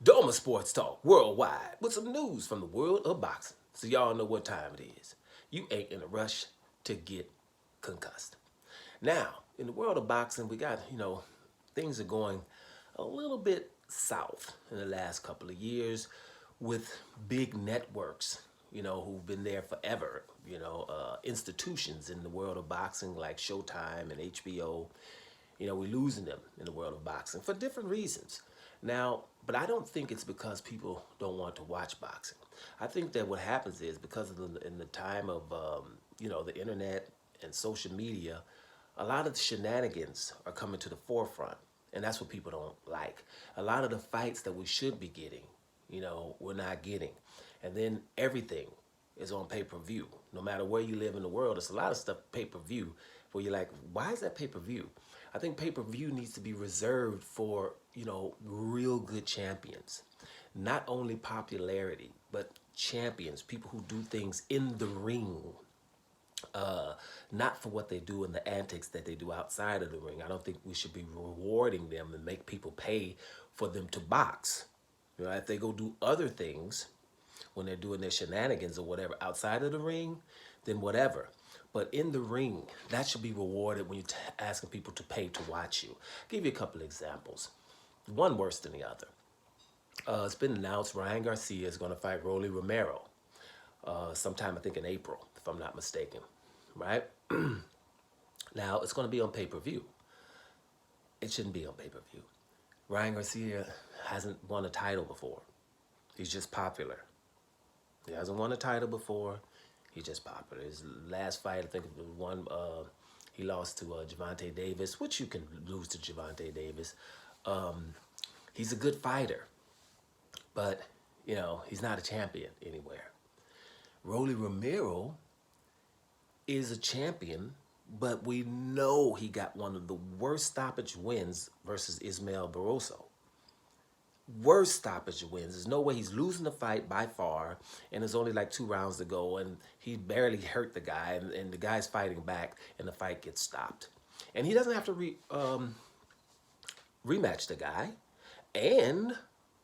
Doma Sports Talk worldwide with some news from the world of boxing. So y'all know what time it is. You ain't in a rush to get concussed. Now, in the world of boxing, we got, things are going a little bit south in the last couple of years with big networks, who've been there forever, institutions in the world of boxing like Showtime and HBO. We're losing them in the world of boxing for different reasons. Now, but I don't think it's because people don't want to watch boxing. I think that what happens is because of in the time of the internet and social media, a lot of the shenanigans are coming to the forefront, and that's what people don't like. A lot of the fights that we should be getting, we're not getting, and then everything is on pay-per-view. No matter where you live in the world, there's a lot of stuff pay-per-view where you're like, why is that pay-per-view? I think pay-per-view needs to be reserved for, real good champions. Not only popularity, but champions, people who do things in the ring. Not for what they do and the antics that they do outside of the ring. I don't think we should be rewarding them and make people pay for them to box. If they go do other things when they're doing their shenanigans or whatever outside of the ring, then whatever. But in the ring, that should be rewarded when you're asking people to pay to watch you. I'll give you a couple of examples. One worse than the other. It's been announced Ryan Garcia is going to fight Romero sometime, I think, in April, if I'm not mistaken. Right? Now, it's going to be on pay-per-view. It shouldn't be on pay-per-view. Ryan Garcia hasn't won a title before. He's just popular. He hasn't won a title before. He's just popular. His last fight, I think, was one. He lost to Gervonta Davis, which you can lose to Gervonta Davis. He's a good fighter, but he's not a champion anywhere. Romero is a champion, but we know he got one of the worst stoppage wins versus Ismael Barroso. Worst stoppage wins. There's no way he's losing the fight by far, and there's only like 2 rounds to go, and he barely hurt the guy, and the guy's fighting back, and the fight gets stopped. And he doesn't have to rematch the guy, and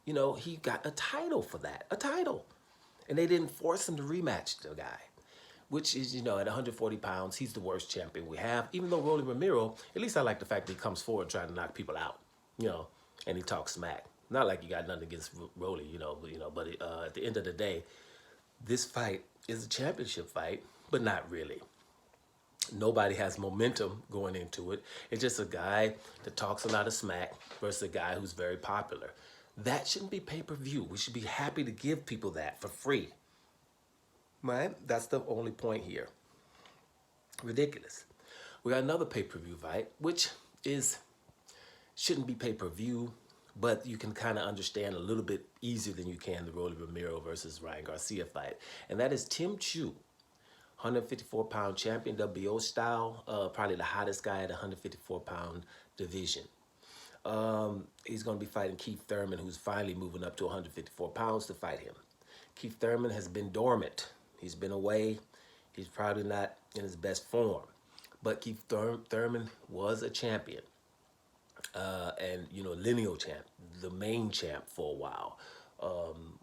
he got a title for that, a title, and they didn't force him to rematch the guy, which is, at 140 pounds, he's the worst champion we have. Even though Romero, at least I like the fact that he comes forward trying to knock people out, and he talks smack. Not like you got nothing against Rolly, but at the end of the day, this fight is a championship fight, but not really. Nobody has momentum going into it. It's just a guy that talks a lot of smack versus a guy who's very popular. That shouldn't be pay-per-view. We should be happy to give people that for free. Right? That's the only point here. Ridiculous. We got another pay-per-view fight, which shouldn't be pay-per-view, but you can kind of understand a little bit easier than you can the Romero versus Ryan Garcia fight. And that is Tszyu, 154-pound champion, WBO style, probably the hottest guy at the 154-pound division. He's going to be fighting Keith Thurman, who's finally moving up to 154 pounds to fight him. Keith Thurman has been dormant. He's been away. He's probably not in his best form. But Keith Thurman was a champion. And lineal champ, the main champ for a while.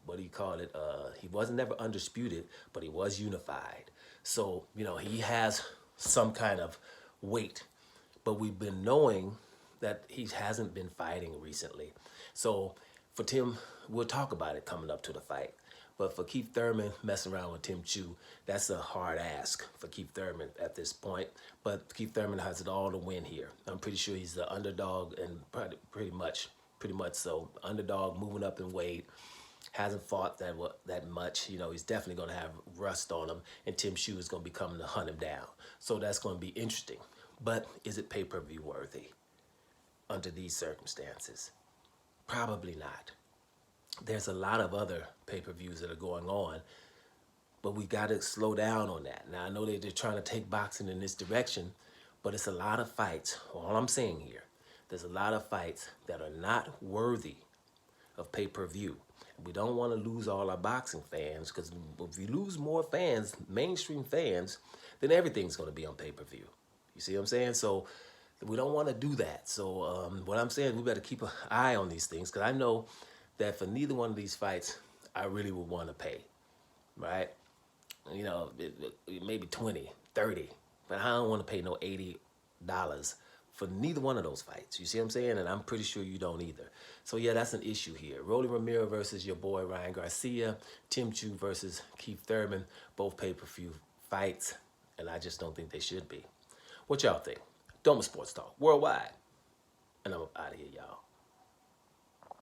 What do you call it? He wasn't never undisputed, but he was unified. So he has some kind of weight, but we've been knowing that he hasn't been fighting recently. So for Tim, we'll talk about it coming up to the fight. But for Keith Thurman, messing around with Tszyu, that's a hard ask for Keith Thurman at this point. But Keith Thurman has it all to win here. I'm pretty sure he's the underdog, and pretty much so. Underdog, moving up in weight, hasn't fought that much. He's definitely going to have rust on him, and Tszyu is going to be coming to hunt him down. So that's going to be interesting. But is it pay-per-view worthy under these circumstances? Probably not. There's a lot of other pay-per-views that are going on, but we got to slow down on that. Now, I know they're trying to take boxing in this direction, but it's a lot of fights. All I'm saying here, there's a lot of fights that are not worthy of pay-per-view. We don't want to lose all our boxing fans, because if we lose more fans, mainstream fans, then everything's going to be on pay-per-view. You see what I'm saying? So we don't want to do that. So what I'm saying, we better keep an eye on these things, because I know that for neither one of these fights, I really would want to pay, right? You know, maybe 20, 30, but I don't want to pay no $80 for neither one of those fights. You see what I'm saying? And I'm pretty sure you don't either. So yeah, that's an issue here. Rolly Romero versus your boy Ryan Garcia, Tszyu versus Keith Thurman, both pay-per-view fights, and I just don't think they should be. What y'all think? Doma Sports Talk Worldwide, and I'm out of here, y'all.